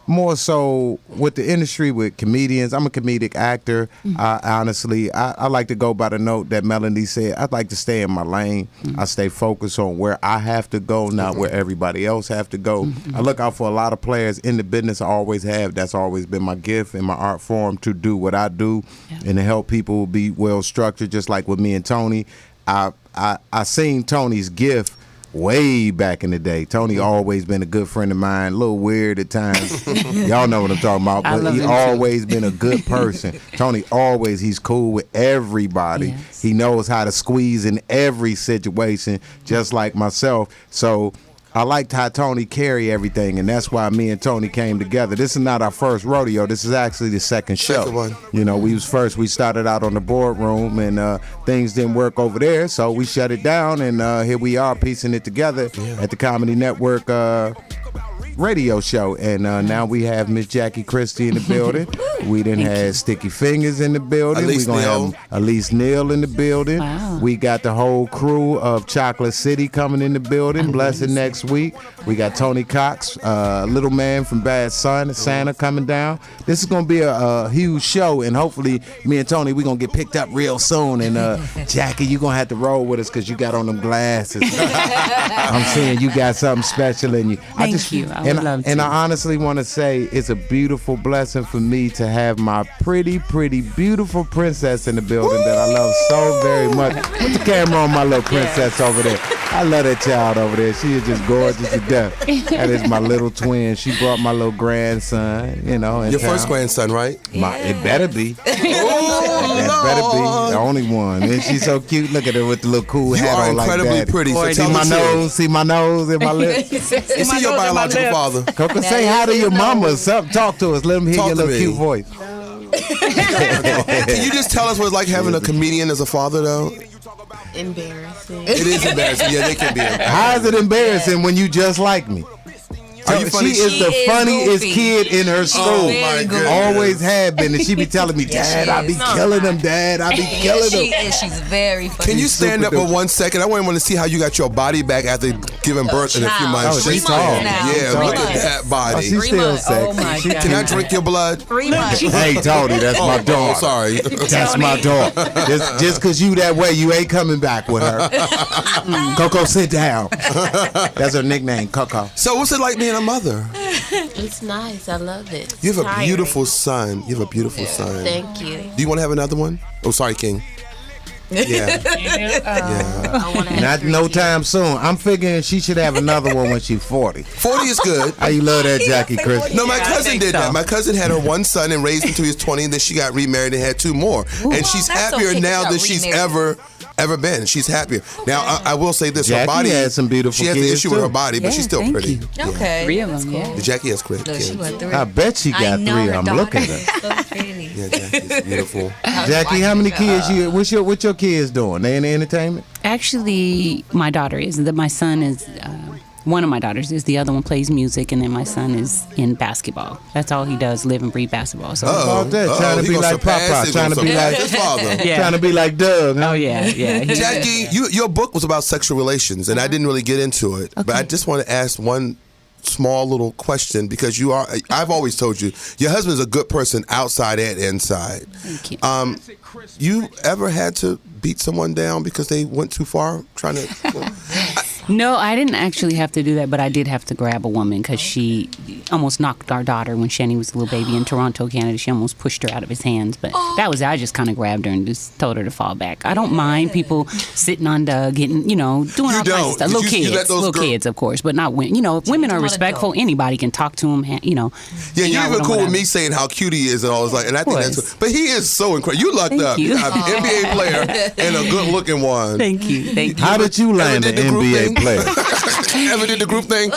More so with the industry with comedians. I'm a comedic actor. Honestly, I like to go by the note that Melanie said. I'd like to stay in my lane. I stay focused on where I have to go, not where everybody else have to go. I look out for a lot of players in the business. I always have. That's always been my gift in my art form, to do what I do and to help people be well structured. Just like with me and Tony, I seen Tony's gift way back in the day. Tony always been a good friend of mine, a little weird at times. Y'all know what I'm talking about, but he always been a good person. Tony he's cool with everybody. Yes. He knows how to squeeze in every situation, just like myself. So I liked how Tony carry everything, and that's why me and Tony came together. This is not our first rodeo. This is actually the second show. Second one. We was first. We started out on the boardroom, and things didn't work over there, so we shut it down, and here we are piecing it together at the Comedy Network radio show. And now we have Miss Jackie Christie in the building. We done had Sticky Fingers in the building. We're going to have Elise Neal in the building. Wow. We got the whole crew of Chocolate City coming in the building. Blessed next week. We got Tony Cox, Little Man from Bad Son, Santa coming down. This is going to be a huge show, and hopefully me and Tony, we're going to get picked up real soon. And Jackie, you're going to have to roll with us because you got on them glasses. I'm saying you got something special in you. Thank you. I would love to. And I honestly want to say it's a beautiful blessing for me to have my pretty, beautiful princess in the building that I love so very much. Put the camera on my little princess over there. I love that child over there. She is just gorgeous to death. That is my little twin. She brought my little grandson, Your first grandson, right? It better be. That better be the only one. And she's so cute. Look at her with the little cool hat on like that. You are incredibly pretty. So see my nose and my lips. Is he your biological father? Coco, say hi to your mama. Talk to us. Let them hear your little cute voice. Can you just tell us what it's like having a comedian as a father, though? Embarrassing. It is embarrassing. Yeah, they can be embarrassing. How is it embarrassing when you just like me? Are you funny? She is the funniest kid in her school. Oh my goodness. Always have been, and she be telling me, Dad, I be killing them, Dad. I be killing them. She is. She's very funny. Can you stand up for 1 second? I want to see how you got your body back after giving birth in a few months. Oh, she's tall. Yeah, look at that body. Oh, she's still sexy. Oh my God. Can I drink your blood? 3 months. Hey, Tony, that's my dog. Oh, sorry. That's my dog. Just because you that way, you ain't coming back with her. Coco, sit down. That's her nickname, Coco. So what's it like being a mother? It's nice. I love it. You have a beautiful son. You have a beautiful son. Thank you. Do you want to have another one? Oh, sorry, King. Yeah. Not no time soon. I'm figuring she should have another one when she's 40. 40 is good. How you love that, Jackie Chris? No, my cousin did that. My cousin had her one son and raised him to his 20, and then she got remarried and had 2 more. And she's happier now than she's ever been. She's happier. Now, I will say this. Jackie her body has some beautiful She has the kids, issue with too. her body, but she's still pretty. Okay. 3 of them, yeah. Jackie has great kids. I bet she got 3 of them. Look at her. So pretty. Yeah, Jackie's beautiful. Jackie, how many kids you? What's your kids doing? They in the entertainment? Actually, my daughter is. My son is. One of my daughters is. The other one plays music, and then my son is in basketball. That's all he does, live and breathe basketball. So about that, trying to be like Papa, trying to be like his father. trying to be like Doug. Huh? Oh yeah. Jackie, your book was about sexual relations, and I didn't really get into it, but I just want to ask one small little question, because I've always told you, your husband's a good person outside and inside. Thank you. You ever had to beat someone down because they went too far trying to? No, I didn't actually have to do that, but I did have to grab a woman because she almost knocked our daughter when Shani was a little baby in Toronto, Canada. She almost pushed her out of his hands, but that was it. I just kind of grabbed her and just told her to fall back. I don't mind people sitting on Doug, getting, doing all kinds of stuff. Little kids, of course, but not women. If women are respectful, anybody can talk to them. Yeah, you're even cool with me saying how cute he is and all. And I think that's. But he is so incredible. You lucked up. You're an NBA player and a good-looking one. Thank you. How did you land an NBA player? Ever did the group thing?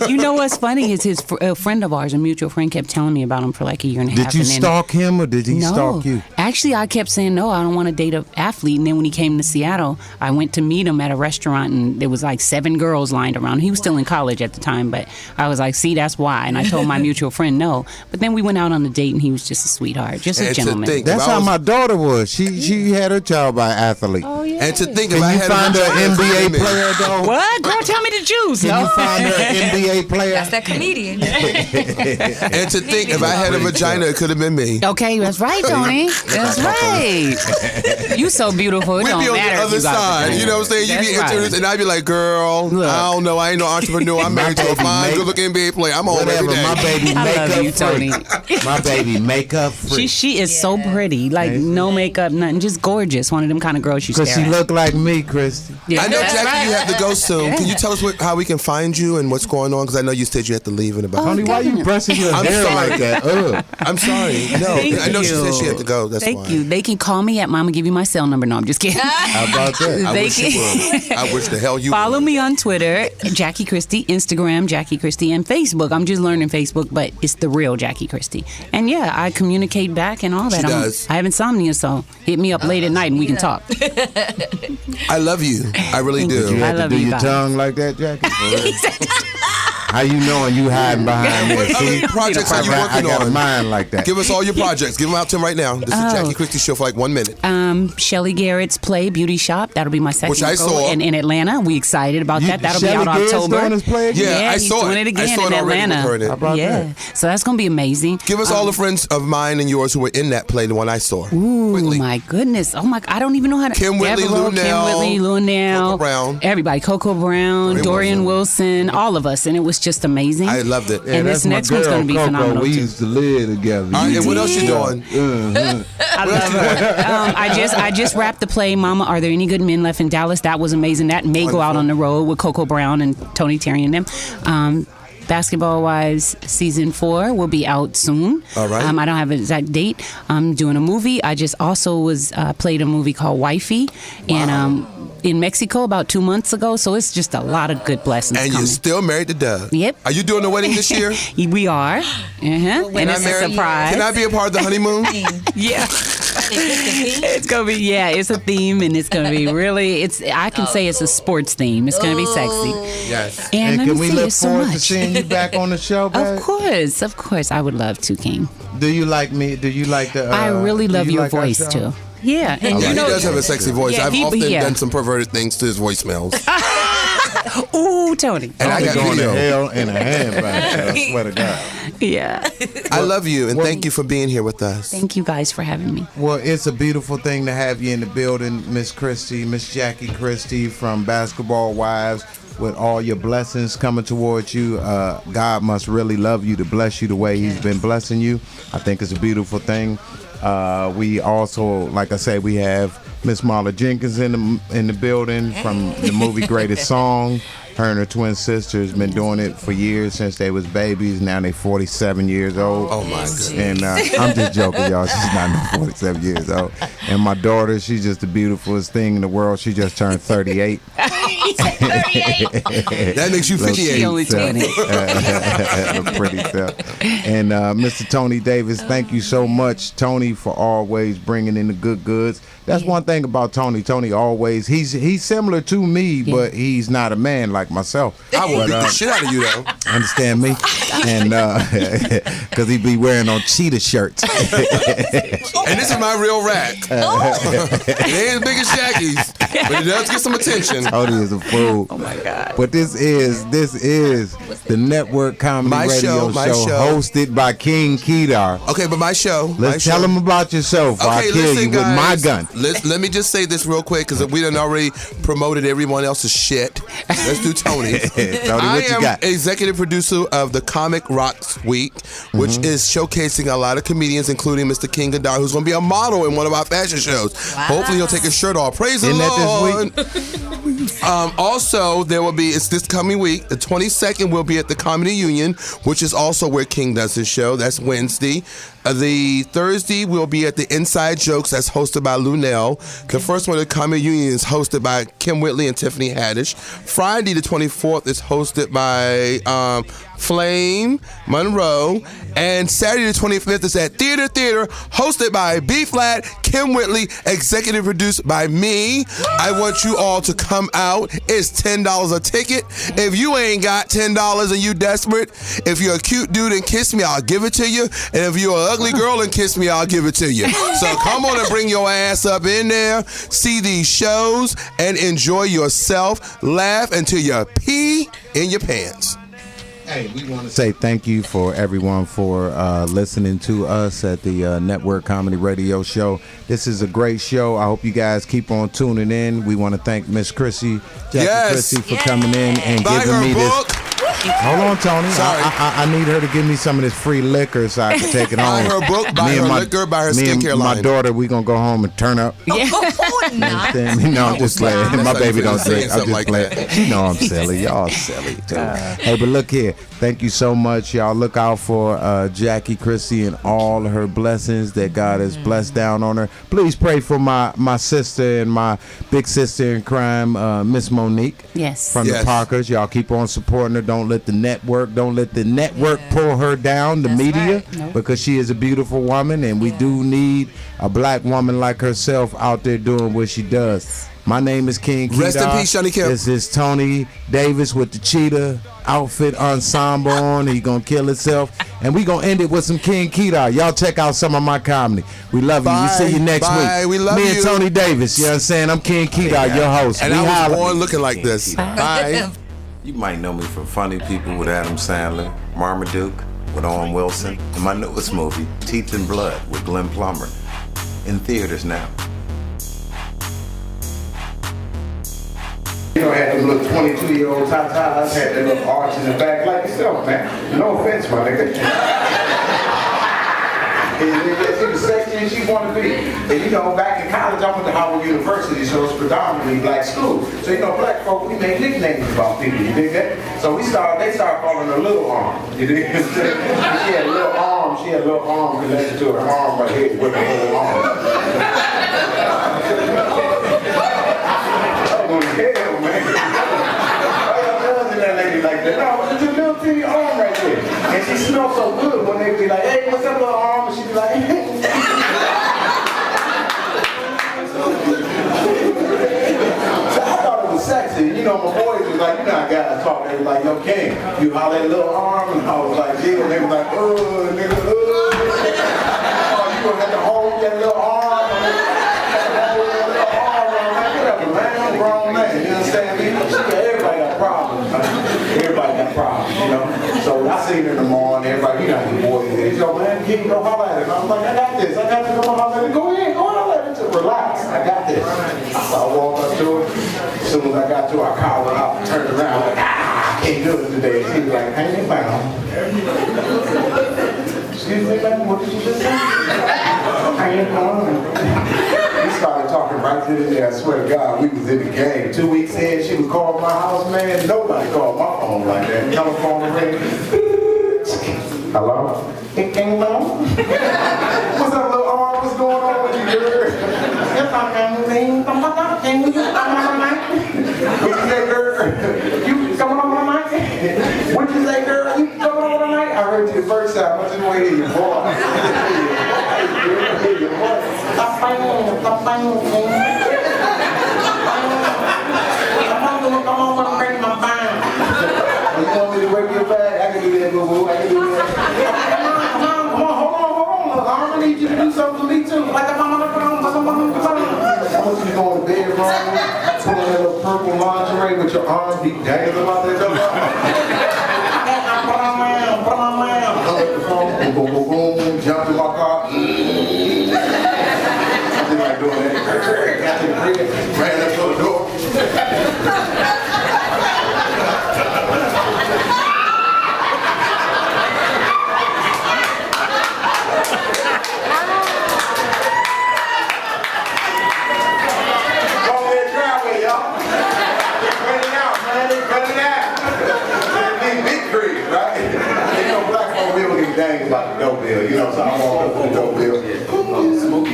You know what's funny is his friend of ours, a mutual friend, kept telling me about him for like a year and a half. Did you stalk him or did he stalk you? Actually, I kept saying no, I don't want to date an athlete. And then when he came to Seattle, I went to meet him at a restaurant, and there was like 7 girls lined around. He was still in college at the time, but I was like, see, that's why. And I told my mutual friend no. But then we went out on a date, and he was just a sweetheart, just a gentleman. That's how my daughter was. She had her child by an athlete. Oh yeah. And to think, Can you find her NBA player though? What? Girl, tell me the juice. Can you find her NBA player? That's that comedian. And to think, if I had a vagina, it could have been me. Okay, that's right, Tony. That's right. You so beautiful. It We'd don't be on the matter. other side. You know what I'm saying? You'd be introduced, and I'd be like, girl, Look. I don't know. I ain't no entrepreneur. I'm married to a fine, good-looking NBA player. I'm home every day. My baby I makeup love you, Tony. free. My baby makeup free. She is so pretty. Like, no makeup, nothing. Just gorgeous. One of them kind of girls you stare Because she at. look like me, Christy. Yeah. I know, Jackie, you have to go soon. Can you tell us how we can find you and what's going on? Because I know you said you had to leave in about. Honey, why you brushing your hair like that? I'm sorry. No, Thank I know she you. said she had to go. That's Thank why. you. They can call me at Mama Give You My Cell Number. No, I'm just kidding. How about that? I wish you would. I wish the hell you Follow would. me on Twitter, Jackie Christie, Instagram, Jackie Christie, and Facebook. I'm just learning Facebook, but it's the real Jackie Christie. And yeah, I communicate back and all that. She does. I have insomnia, so hit me up late at night and we can talk. I love you. I really Did do. you I have to love do you, your Bob. tongue like that, Jackie? How you knowing you hiding behind What this? other See? projects are you I working got a on? mind like that. Give us all your projects. Give them out to him right now. This is Jackie Christie Show for like 1 minute. Shelly Garrett's Play Beauty Shop. That'll be my second Which I go saw. in Atlanta. We excited about that. That'll Shelly be out Garrett's October. doing his Play again? Yeah, I he's saw doing it. it again I saw in it already. Atlanta. Heard it. How about Yeah, so that's gonna be amazing. Give us all the friends of mine and yours who were in that play, the one I saw. Ooh, Quickly. my goodness. Oh my, I don't even know how to. Kim Whitley, Devereaux, Lunell, Kim Whitley, Lunell, Coco Brown. everybody, Coco Brown, Dorian Wilson, all of us, and it was just amazing. I loved it. And this next one's going to be Coco. phenomenal We too. used to live together. All right, and what else you doing? I love her. I just wrapped the play, Mama, Are There Any Good Men Left in Dallas? That was amazing. That may go out on the road with Coco Brown and Tony Terry and them. Basketball wise, season 4 will be out soon. All right. I don't have an exact date. I'm doing a movie. I just also was played a movie called Wifey, and in Mexico about 2 months ago. So it's just a lot of good blessings And coming. you're still married to Doug. Yep. Are you doing the wedding this year? We are. And it's a surprise. Can I be a part of the honeymoon? Yeah. It's gonna be it's a theme, and it's gonna be really. I can say it's a sports theme. It's gonna be sexy. Yes. And can we look so forward to much. seeing you back on the show, babe? Of course, I would love to, King. Do you like me? Do you like the? I really love your like our voice show? too. Yeah, and He does have a sexy voice. Yeah, I've he- often yeah. done some perverted things to his voicemails. Ooh, Tony. And I got going to video. hell in a handbag. I swear to God. Yeah. I love you, and thank you for being here with us. Thank you guys for having me. Well, it's a beautiful thing to have you in the building, Miss Christie, Miss Jackie Christie from Basketball Wives. With all your blessings coming towards you, God must really love you to bless you the way He's been blessing you. I think it's a beautiful thing. We also, like I said, we have Miss Marla Jenkins in the building from the movie Greatest Song. Her and her twin sisters been doing it for years since they was babies. Now they 47 years old. Oh my goodness. And I'm just joking, y'all. She's not 47 years old. And my daughter, she's just the beautifulest thing in the world. She just turned 38. That makes you 58. She only 20. Pretty self. And Mr. Tony Davis, thank you so much, Tony, for always bringing in the good goods. That's one thing about Tony. Tony always, he's similar to me, but he's not a man like myself. I will beat the shit out of you, though. Understand me? And because he be wearing on cheetah shirts. And this is my real rack. It ain't as big as Jackie's, but it does get some attention. Tony is a fool. Oh my God. But this is the Network Comedy Radio my show hosted by King Kedar. Okay, but my show. Let's tell him about yourself. I'll kill you with my gun. Let me just say this real quick, because we done already promoted everyone else's shit. Let's do Tony's. Tony, I what you am got? executive producer of the Comic Rocks Week, which is showcasing a lot of comedians, including Mr. King Kedar, who's going to be a model in one of our fashion shows. Hopefully he'll take his shirt off. Praise the Lord. Also, there will be, it's this coming week, the 22nd will be at the Comedy Union, which is also where King does his show. That's Wednesday. The Thursday will be at the Inside Jokes, that's hosted by Lunel. The first one, the Comedy Union, is hosted by Kim Whitley and Tiffany Haddish. Friday the 24th is hosted by Flame Monroe. And Saturday the 25th is at Theater, hosted by B Flat, Kim Whitley, executive produced by me. I want you all to come out. It's $10 a ticket. If you ain't got $10 and you desperate, if you're a cute dude and kiss me, I'll give it to you. And if you're an ugly girl and kiss me, I'll give it to you. So come on and bring your ass up in there, see these shows, and enjoy yourself. Laugh until you pee in your pants. Hey, we want to say thank you for everyone for listening to us at the Network Comedy Radio Show. This is a great show. I hope you guys keep on tuning in. We want to thank Miss Chrissy, Jackie Chrissy, for coming in and giving me this. Hold on, Tony. Sorry. I need her to give me some of this free liquor so I can take it Buy home. her book, buy her liquor, buy her skincare line. My daughter, we gonna go home and turn up. Yeah. Understand me? No, I'm just playing. That's My how baby you feel don't saying drink. I'm something just like playing. that. She know I'm silly. Y'all silly too. Hey, but look here. Thank you so much. Y'all look out for Jackie Christie and all her blessings that God has blessed down on her. Please pray for my sister and my big sister in crime, Miss Monique. Yes. From the Parkers. Y'all keep on supporting her. Don't let the network pull her down, the media, because she is a beautiful woman, and we do need a black woman like herself out there doing what she does. My name is King Kedar. Rest in peace, Johnny Kemp. This is Tony Davis with the cheetah outfit ensemble on. He gonna kill himself. And we gonna end it with some King Kedar. Y'all check out some of my comedy. We love you. We see you next week. We love Me you. and Tony Davis. You know what I'm saying? I'm King Kedar, your host. And I was born looking like this. Bye. You might know me from Funny People with Adam Sandler, Marmaduke with Owen Wilson, and my newest movie, Teeth and Blood with Glenn Plummer, in theaters now. You know, had them little 22-year-old tatas, had that little arch in the back like yourself, man. No offense, my nigga. She was sexy and she wanted to be. And you know, back in college, I went to Howard University, so it's predominantly black school. So you know, black folk, we made nicknames about people. You dig that? So they started calling her Little Arm. You dig? She had a little arm. She had a little arm connected to her arm right here with her little arm. I'm going to hell, man. Why y'all judging that lady like that? No, it's a little teeny arm right there. And she smells so good when they be like, hey, what's up, little arm? And she be like, hey. man, you holler that little arm, and I was like, yeah, and they was like, nigga, oh, you gonna have to hold that little arm, whatever, man, I'm a grown man, you understand me? Everybody got problems, man. Everybody got problems, you know? So I seen her in the morning, everybody, you got your boys, and he's like, man, kid, go holler at it. And I was like, I got this, I got to go holler at it. Go ahead, go holler at it, just relax, I got this. So I walked up to her, as soon as I got to her, I called her out and turned around, like, I can't do it today. She was like, hang it down. Excuse me, man, what did you just say? Hang it down. We started talking right to the day. I swear to God, we was in the game. 2 weeks in, she was calling my house, man. Nobody called my phone like that. Telephone ring. Hello? It came on? What's up, little arm? What's going on with you, girl? What you say, girl? You coming on my mic? What you say, girl? You coming on my mic? I heard you the first time. I just want to hear your voice. Hear your voice. I'm come on, I'm breaking my spine. You want me to break your back? I can do that, boo-boo. I can do that. Come on, hold on. I need you to do something for me, too. Like I want you to go in the bedroom, put on that little purple lingerie with your arms be dangling about that. Put on my man. Hung up the phone, boom, boom, boom, boom, jumped in my car. I did like doing that. Got to the crib, ran up to the door. Dang about the dope bill, you know, so I walked up to the dope bill. Smokey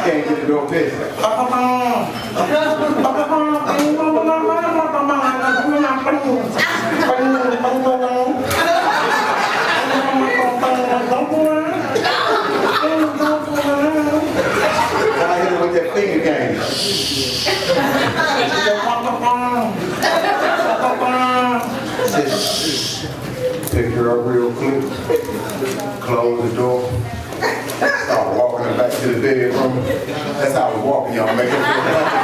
can't get the door pissed. I hit her with that finger game. Pick her up real quick, close the door, start walking her back to the bedroom. That's how we walking, y'all. Make it feel comfortable.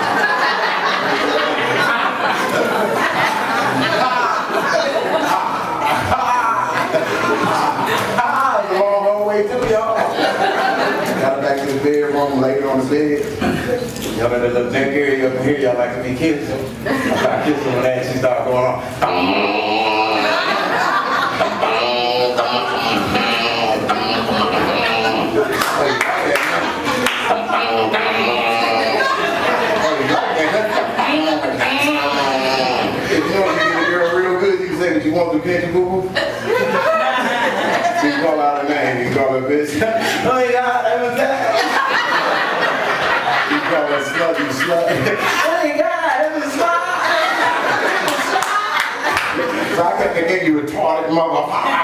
It's a long way too, y'all. Got her back to the bedroom, laid her on the bed. Y'all got that little neck area up in here, y'all like to be kissed. I started kissing her and she started going on. If you want to get a girl real good, you can say that you want to catch a boo-boo. So you call out her name, you call her bitch. Oh yeah, that was that. You call her slut, you slut. Oh my God, that was slut. So I kept thinking you retarded motherfucker.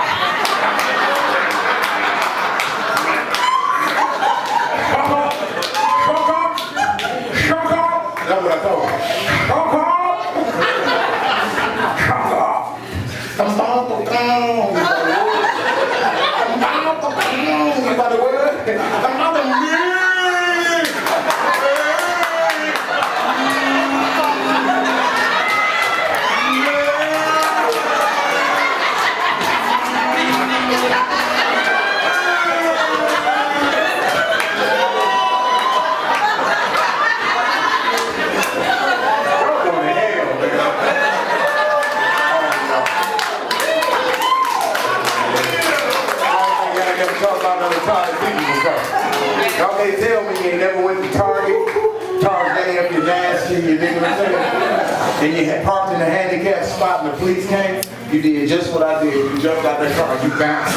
That's what I told her. Y'all may tell me you never went to Target. Target day up your nasty, you dig what I'm saying? And you had parked in a handicapped spot and the police came. You did just what I did. You jumped out that car and you bounced.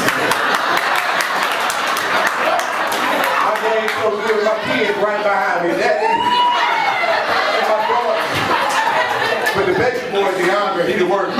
My game so good, my kids right behind me. That and my daughter. But the best boy, DeAndre, he the worst.